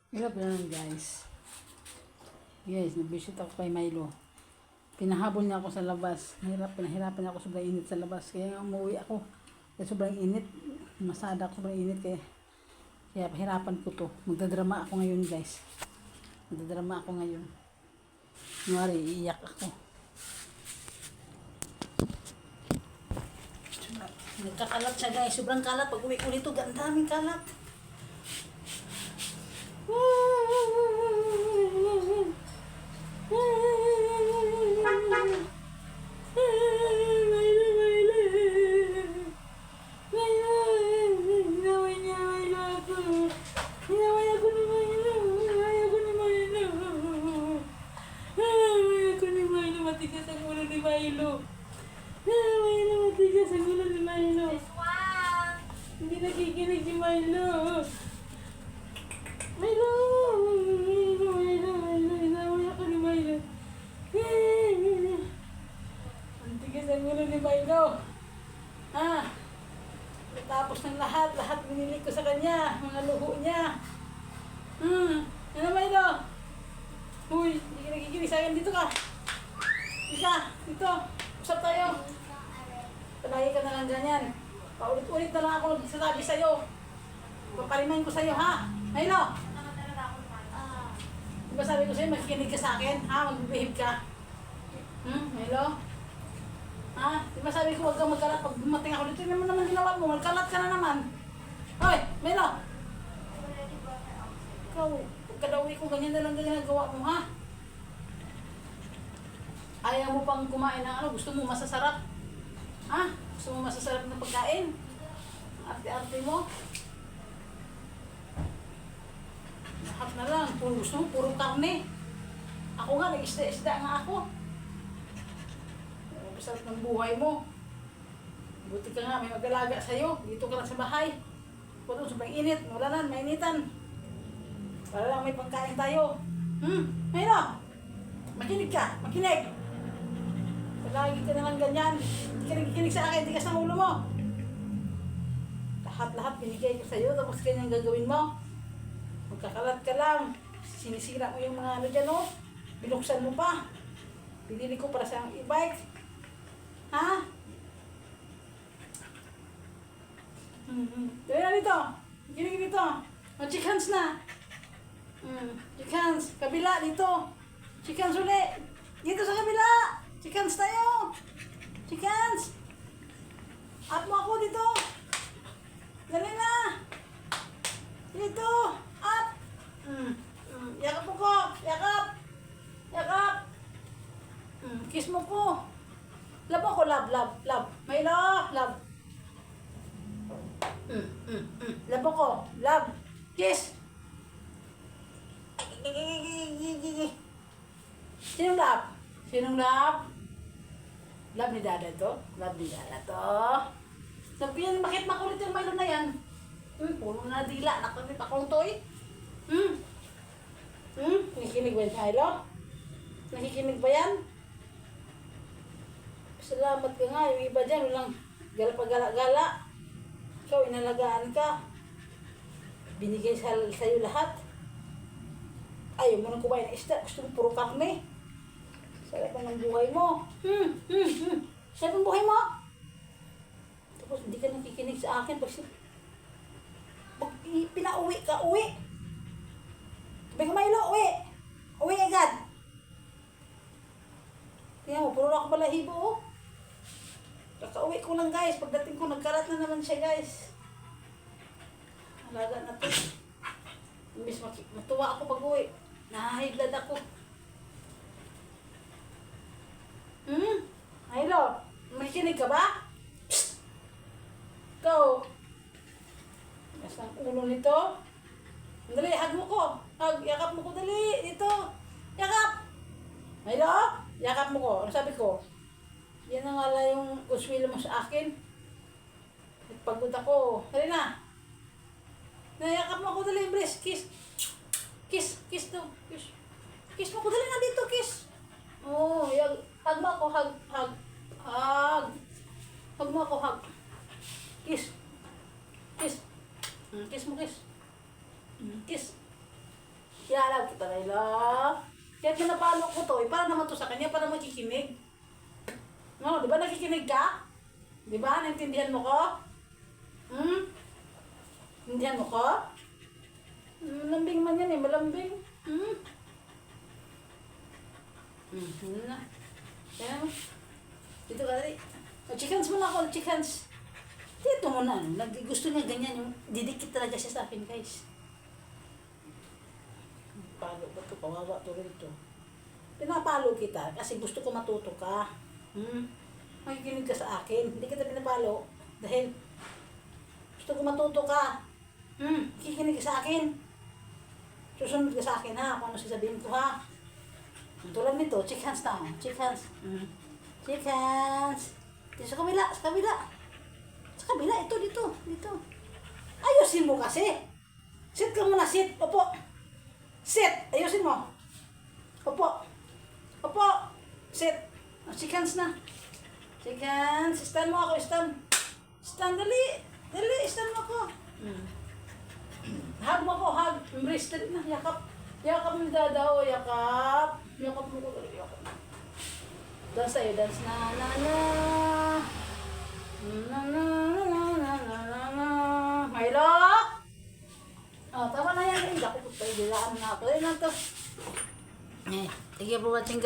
Hirap yan guys. Guys, nabisit ako kay Milo. Pinahabol niya ako sa labas. Pinahirapan niya ako sobrang init sa labas. Kaya umuwi ako. Kaya sobrang init. Masada ako sobrang init. Kaya pahirapan ko to. Magdadrama ako ngayon guys. Magdadrama ako ngayon. Kunwari, iiyak ako. Nagkakalat siya guys. Sobrang kalat. Pag uwi ko nito, ang daming kalat. Matigas ang ulo ni Milo. Milo, matigas ang ulo ni Milo. Hindi nakikinig si Milo. Milo! Inaway ako ni Milo. Matigas ang ulo ni Milo. Tapos ng lahat binili ko sa kanya. Mga luho niya. Ano Milo? Uy, hindi ka nakikinig sa akin. Dito ka. Dito. Usap tayo. Palagi ka na lang ganyan. Paulit-ulit na lang ako sasabi sa'yo. Paparimahin ko sa'yo, ha? Milo! Diba sabi ko sa'yo, makikinig ka sa akin? Ha? Mag-behave ka? Milo? Ha? Diba sabi ko, huwag kang magkalat. Pag dumating ako dito, naman naman ginawa mo. Magkalat ka na naman. Hoy! Milo! Ikaw, pagkadawi ko, ganyan na lang ginagawa mo, ha? Ayaw mo pang kumain ng ano? Gusto mo masasarap? Ha? Gusto mo masasarap na pagkain? Arte-arte mo? Lahat na lang. Gusto mo, puro karne. Ako nga, nag-isda-isda nga ako. Masarap ng buhay mo. Buti ka nga, may mag-alaga sa'yo. Dito ka lang sa bahay. Puto, sobrang init. Mulanan, mainitan. Para lang may pagkain tayo. Ayun o. Makinig ka. Makinig. Lagi ka na lang ganyan. Hindi ka nakikinig sa akin. Tigas ng ulo mo. Lahat binigay ko sa'yo. Tapos ganyan gagawin mo. Magkakalat ka lang. Sinisira mo yung mga ano dyan o. Binuksan mo pa. Pinili ko para sa e-bike. Ha? Dali na dito. Kinig dito. Chick hands na. Chick hands. Kabila dito. Chick hands ulit. Dito sa kabila. Chick hands tayo. Chick hands. Up mo ako dito. Dali na. Dito. Up. Yakap mo ko. Yakap. Kiss mo ko. Love ako. Love. May love. Love ako. Love. Kiss. Sinong love? Love ni Dada to? Sabi yan, bakit makulit yung Milo na yan? Puro na dila. Nakakit akong toy. Nakikinig ba yung Milo? Nakikinig ba yan? Salamat ka nga. Yung iba dyan, walang gala-gala. Ikaw, inalagaan ka. Binigay sa'yo lahat. Ayaw mo nang kumain ng isda. Gusto mo puro karne. Sarap ang buhay mo. Sarap ang buhay mo. Tapos hindi ka nakikinig sa akin. Pag pinauwi ka, uwi. Sabi ka, Milo, uwi. Uwi agad. Tingnan mo, puro ako balahibo, oh. Kakauwi ko lang, guys. Pagdating ko, nagkalat na naman siya, guys. Alaga na to. Imbis matuwa ako pag uwi. Nahahiblad ako. Milo, makikinig ka ba? Psst! Go! Mas ang ulo nito. Dali, hug mo ko. Yakap mo ko, dali. Dito. Yakap! Milo, yakap mo ko. Ano sabi ko? Yan ang ala yung kuswilo mo sa akin. Nagpagod ako. Dali na. Nayakap mo ko, dali. Embrace. Kiss. Kiss to. Kiss mo ko, dali na dito. Kiss. Oh, hug mo ako. Hug. Hug mo ako. Hug. Kiss. Kiss mo, kiss. Kiss. Ialab kita, Milo. Kaya pinapalo ko to, para naman to sa kanya, para makikinig. No, di ba nakikinig ka? Di ba? Naintindihan mo ko? Naintindihan mo ko? Malambing man yan eh, malambing. Ano na? Kaya mo. Dito ka dali. Chickens mo na ako, chickens. Dito mo na. Gusto niya ganyan yung didikit talaga siya sa akin, guys. Palo ba ito? Pawawa to rin ito. Pinapalo kita kasi gusto ko matuto ka. Makikinig ka sa akin. Hindi kita pinapalo dahil gusto ko matuto ka. Kikinig ka sa akin. Susunod ka sa akin ha, kung ano sasabihin ko ha. Tulad nito, chickens na ako. Chickens. Chickens. Dito sa kabila, sa kabila. Sa kabila, ito, dito, dito. Ayusin mo kasi. Sit ka muna, sit. Opo. Sit. Ayusin mo. Opo. Opo. Sit. Chickens na. Chickens. Stand mo ako, stand. Stand, dali. Dali, stand mo ako. Hug mo ko, hug. Embrace dali na, yakap. Yakap mo dadaw, yakap. Yakap mo ko, dali, yakap. Dance sa'yo, dance na na na. Na na na na na na na na. Milo? Oh, tama na yan. Hindi ako pagpaidilaan na ako. Ayun na to. Thank you for watching.